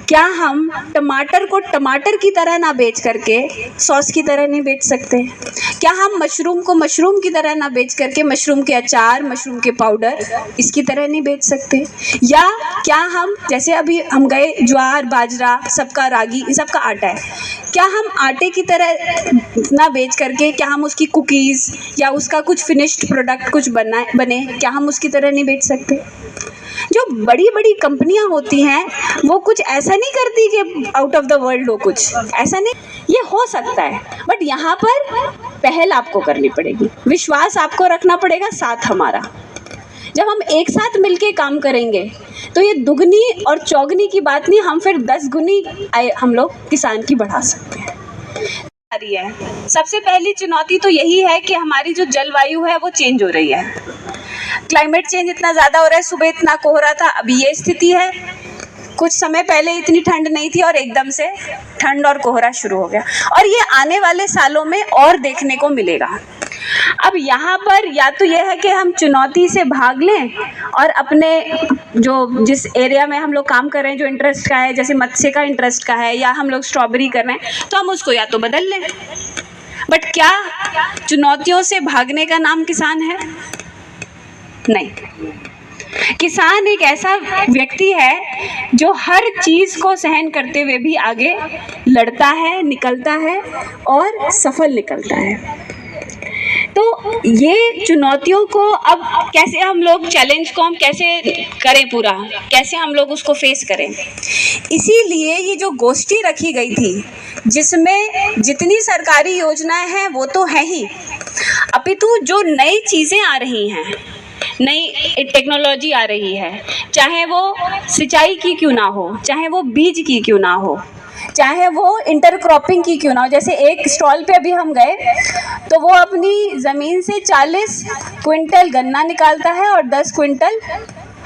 क्या हम टमाटर को टमाटर की तरह ना बेच करके सॉस की तरह नहीं बेच सकते? क्या हम मशरूम को मशरूम की तरह ना बेच करके मशरूम के अचार, मशरूम के पाउडर इसकी तरह नहीं बेच सकते? या क्या हम, जैसे अभी हम गए ज्वार, बाजरा, सबका रागी, इन सब का आटा है, क्या हम आटे की तरह ना बेच करके क्या हम उसकी कुकीज़ या उसका कुछ फिनिश्ड प्रोडक्ट कुछ बने, क्या हम उसकी तरह नहीं बेच सकते? जो बड़ी बड़ी कंपनियां होती हैं वो कुछ ऐसा नहीं करती कि आउट ऑफ द वर्ल्ड हो, कुछ ऐसा नहीं, ये हो सकता है, बट यहाँ पर पहल आपको करनी पड़ेगी, विश्वास आपको रखना पड़ेगा साथ हमारा। जब हम एक साथ मिलके काम करेंगे तो ये दुगनी और चौगनी की बात नहीं, हम फिर 10 गुनी हम लोग किसान की बढ़ा सकते हैं। सबसे पहली चुनौती तो यही है कि हमारी जो जलवायु है वो चेंज हो रही है। क्लाइमेट चेंज इतना ज़्यादा हो रहा है, सुबह इतना कोहरा था, अभी ये स्थिति है। कुछ समय पहले इतनी ठंड नहीं थी और एकदम से ठंड और कोहरा शुरू हो गया, और ये आने वाले सालों में और देखने को मिलेगा। अब यहाँ पर या तो ये है कि हम चुनौती से भाग लें और अपने जो जिस एरिया में हम लोग काम कर रहे हैं, जो इंटरेस्ट का है, जैसे मत्स्य का इंटरेस्ट का है, या हम लोग स्ट्रॉबेरी कर रहे हैं, तो हम उसको या तो बदल लें। बट क्या चुनौतियों से भागने का नाम किसान है? नहीं। किसान एक ऐसा व्यक्ति है जो हर चीज़ को सहन करते हुए भी आगे लड़ता है, निकलता है और सफल निकलता है। तो ये चुनौतियों को अब कैसे हम लोग, चैलेंज को हम कैसे करें पूरा, कैसे हम लोग उसको फेस करें, इसीलिए ये जो गोष्ठी रखी गई थी जिसमें जितनी सरकारी योजनाएं हैं वो तो है ही, अपितु जो नई चीज़ें आ रही हैं, नई टेक्नोलॉजी आ रही है, चाहे वो सिंचाई की क्यों ना हो, चाहे वो बीज की क्यों ना हो, चाहे वो इंटरक्रॉपिंग की क्यों ना हो। जैसे एक स्टॉल पे अभी हम गए तो वो अपनी ज़मीन से 40 क्विंटल गन्ना निकालता है और 10 क्विंटल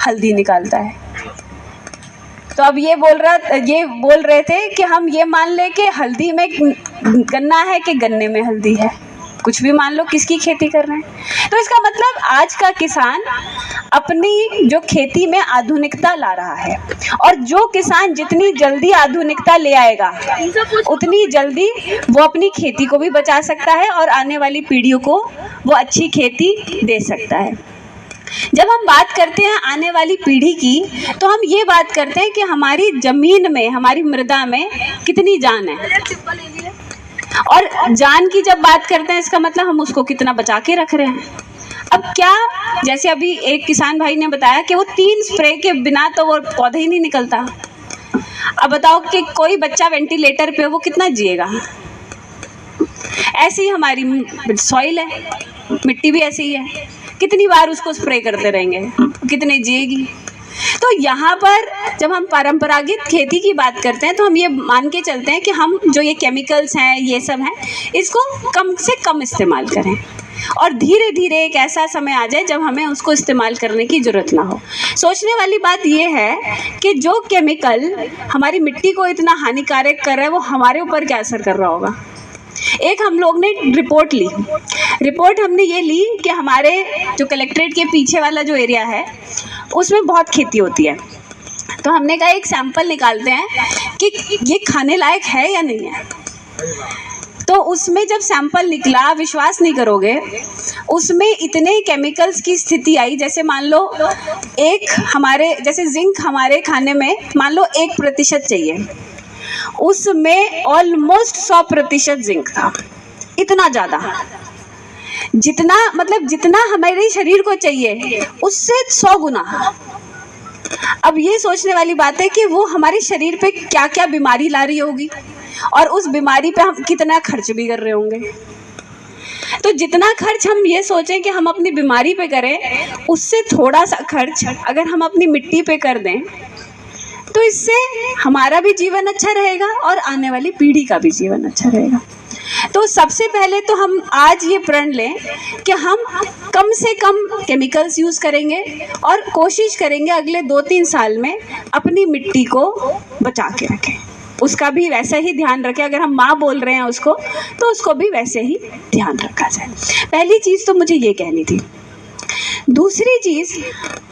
हल्दी निकालता है। तो अब ये बोल रहे थे कि हम ये मान ले कि हल्दी में गन्ना है कि गन्ने में हल्दी है, कुछ भी मान लो, किसकी खेती कर रहे हैं। तो इसका मतलब आज का किसान अपनी जो खेती में आधुनिकता ला रहा है, और जो किसान जितनी जल्दी आधुनिकता ले आएगा उतनी जल्दी वो अपनी खेती को भी बचा सकता है और आने वाली पीढ़ियों को वो अच्छी खेती दे सकता है। जब हम बात करते हैं आने वाली पीढ़ी की, तो हम ये बात करते हैं कि हमारी ज़मीन में, हमारी मृदा में कितनी जान है, और जान की जब बात करते हैं इसका मतलब हम उसको कितना बचा के रख रहे हैं। अब क्या, जैसे अभी एक किसान भाई ने बताया कि वो 3 स्प्रे के बिना तो वो पौधा ही नहीं निकलता। अब बताओ कि कोई बच्चा वेंटिलेटर पे वो कितना जिएगा। ऐसी हमारी सॉइल है, मिट्टी भी ऐसी ही है, कितनी बार उसको स्प्रे करते रहेंगे, कितने जिएगी। तो यहाँ पर जब हम परंपरागत खेती की बात करते हैं तो हम ये मान के चलते हैं कि हम जो ये केमिकल्स हैं, ये सब हैं, इसको कम से कम इस्तेमाल करें, और धीरे धीरे एक ऐसा समय आ जाए जब हमें उसको इस्तेमाल करने की ज़रूरत ना हो। सोचने वाली बात ये है कि जो केमिकल हमारी मिट्टी को इतना हानिकारक कर रहा है वो हमारे ऊपर क्या असर कर रहा होगा। एक हम लोग ने रिपोर्ट हमने ये ली कि हमारे जो कलेक्ट्रेट के पीछे वाला जो एरिया है उसमें बहुत खेती होती है। तो हमने कहा एक सैंपल निकालते हैं कि ये खाने लायक है या नहीं है। तो उसमें जब सैंपल निकला, विश्वास नहीं करोगे, उसमें इतने केमिकल्स की स्थिति आई, जैसे मान लो एक हमारे जैसे जिंक हमारे खाने में मान लो 1% चाहिए, उसमें ऑलमोस्ट 100% जिंक था। इतना ज़्यादा, जितना मतलब जितना हमारे शरीर को चाहिए उससे 100 गुना। अब ये सोचने वाली बात है कि वो हमारे शरीर पे क्या क्या बीमारी ला रही होगी, और उस बीमारी पे हम कितना खर्च भी कर रहे होंगे। तो जितना खर्च हम ये सोचें कि हम अपनी बीमारी पे करें, उससे थोड़ा सा खर्च अगर हम अपनी मिट्टी पे कर दें तो इससे हमारा भी जीवन अच्छा रहेगा और आने वाली पीढ़ी का भी जीवन अच्छा रहेगा। तो सबसे पहले तो हम आज ये प्रण लें कि हम कम से कम केमिकल्स यूज़ करेंगे और कोशिश करेंगे अगले 2-3 साल में अपनी मिट्टी को बचा के रखें, उसका भी वैसे ही ध्यान रखें। अगर हम माँ बोल रहे हैं उसको, तो उसको भी वैसे ही ध्यान रखा जाए। पहली चीज़ तो मुझे ये कहनी थी। दूसरी चीज़,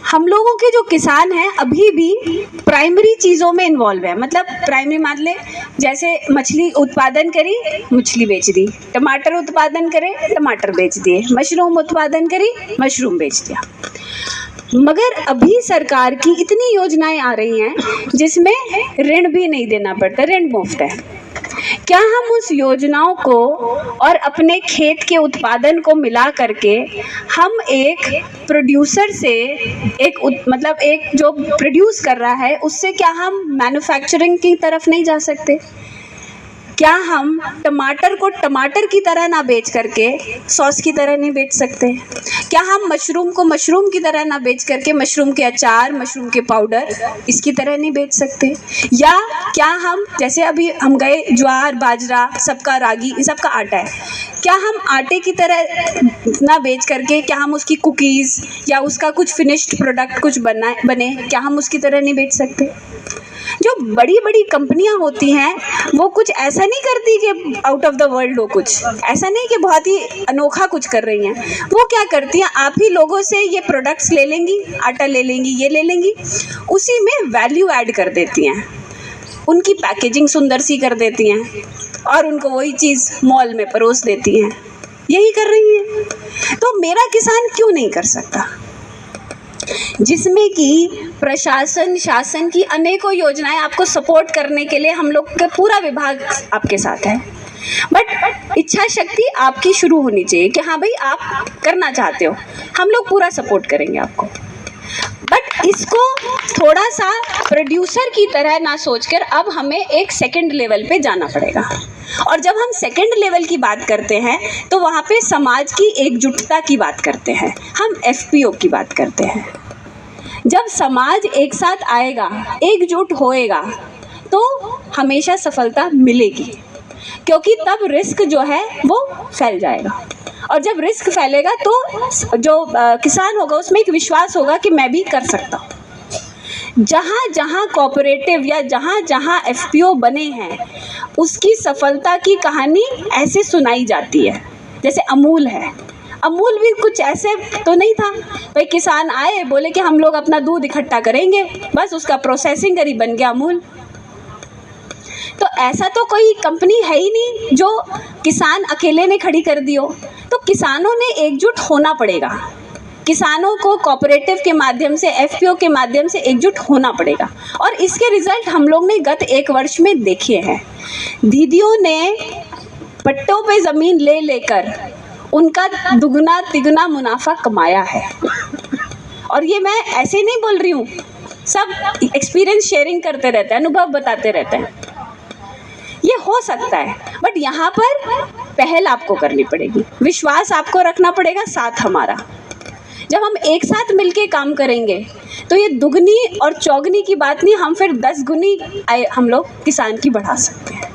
हम लोगों के जो किसान हैं अभी भी प्राइमरी चीज़ों में इन्वॉल्व है। मतलब प्राइमरी मान ले, जैसे मछली उत्पादन करी, मछली बेच दी, टमाटर उत्पादन करे, टमाटर बेच दिए, मशरूम उत्पादन करी, मशरूम बेच दिया। मगर अभी सरकार की इतनी योजनाएं आ रही हैं जिसमें ऋण भी नहीं देना पड़ता, ऋण मुफ्त है। क्या हम उस योजनाओं को और अपने खेत के उत्पादन को मिला करके हम एक प्रोड्यूसर से मतलब एक जो प्रोड्यूस कर रहा है उससे क्या हम मैन्युफैक्चरिंग की तरफ नहीं जा सकते? क्या हम टमाटर को टमाटर की तरह ना बेच करके सॉस की तरह नहीं बेच सकते? क्या हम मशरूम को मशरूम की तरह ना बेच करके मशरूम के अचार, मशरूम के पाउडर इसकी तरह नहीं बेच सकते? या क्या हम, जैसे अभी हम गए ज्वार, बाजरा, सबका रागी, इन सबका आटा है, क्या हम आटे की तरह ना बेच करके क्या हम उसकी कुकीज़ या उसका कुछ फिनिश्ड प्रोडक्ट कुछ बने, क्या हम उसकी तरह नहीं बेच सकते? जो बड़ी बड़ी कंपनियां होती हैं वो कुछ ऐसा नहीं करती कि आउट ऑफ द वर्ल्ड हो, कुछ ऐसा नहीं कि बहुत ही अनोखा कुछ कर रही हैं। वो क्या करती हैं, आप ही लोगों से ये प्रोडक्ट्स ले लेंगी, आटा ले लेंगी, ये ले लेंगी, उसी में वैल्यू ऐड कर देती हैं, उनकी पैकेजिंग सुंदर सी कर देती हैं और उनको वही चीज़ मॉल में परोस देती हैं। यही कर रही हैं। तो मेरा किसान क्यों नहीं कर सकता, जिसमें कि प्रशासन, शासन की अनेकों योजनाएं आपको सपोर्ट करने के लिए हम लोग का पूरा विभाग आपके साथ है। बट इच्छा शक्ति आपकी शुरू होनी चाहिए कि हाँ भाई आप करना चाहते हो, हम लोग पूरा सपोर्ट करेंगे आपको। बट इसको थोड़ा सा प्रोड्यूसर की तरह ना सोचकर अब हमें एक सेकंड लेवल पे जाना पड़ेगा। और जब हम सेकंड लेवल की बात करते हैं तो वहाँ पे समाज की एकजुटता की बात करते हैं, हम FPO की बात करते हैं। जब समाज एक साथ आएगा, एकजुट होएगा, तो हमेशा सफलता मिलेगी, क्योंकि तब रिस्क जो है वो फैल जाएगा। और जब रिस्क फैलेगा तो जो किसान होगा उसमें एक विश्वास होगा कि मैं भी कर सकता हूँ। जहाँ जहाँ कोऑपरेटिव या जहाँ जहाँ FPO बने हैं उसकी सफलता की कहानी ऐसे सुनाई जाती है। जैसे अमूल है, अमूल भी कुछ ऐसे तो नहीं था भाई, किसान आए बोले कि हम लोग अपना दूध इकट्ठा करेंगे, बस उसका प्रोसेसिंग करी, बन गया अमूल। तो ऐसा तो कोई कंपनी है ही नहीं जो किसान अकेले ने खड़ी कर दी हो। तो किसानों ने एकजुट होना पड़ेगा, किसानों को कोऑपरेटिव के माध्यम से, FPO के माध्यम से एकजुट होना पड़ेगा। और इसके रिजल्ट हम लोग ने गत 1 वर्ष में देखे हैं। दीदियों ने पट्टों पे ज़मीन ले लेकर उनका दुगना तिगुना मुनाफा कमाया है। और ये मैं ऐसे नहीं बोल रही हूँ, सब एक्सपीरियंस शेयरिंग करते रहते हैं, अनुभव बताते रहते हैं। ये हो सकता है, बट यहाँ पर पहल आपको करनी पड़ेगी, विश्वास आपको रखना पड़ेगा साथ हमारा। जब हम एक साथ मिलके काम करेंगे तो ये दुगनी और चौगनी की बात नहीं, हम फिर 10 गुनी हम लोग किसान की बढ़ा सकते हैं।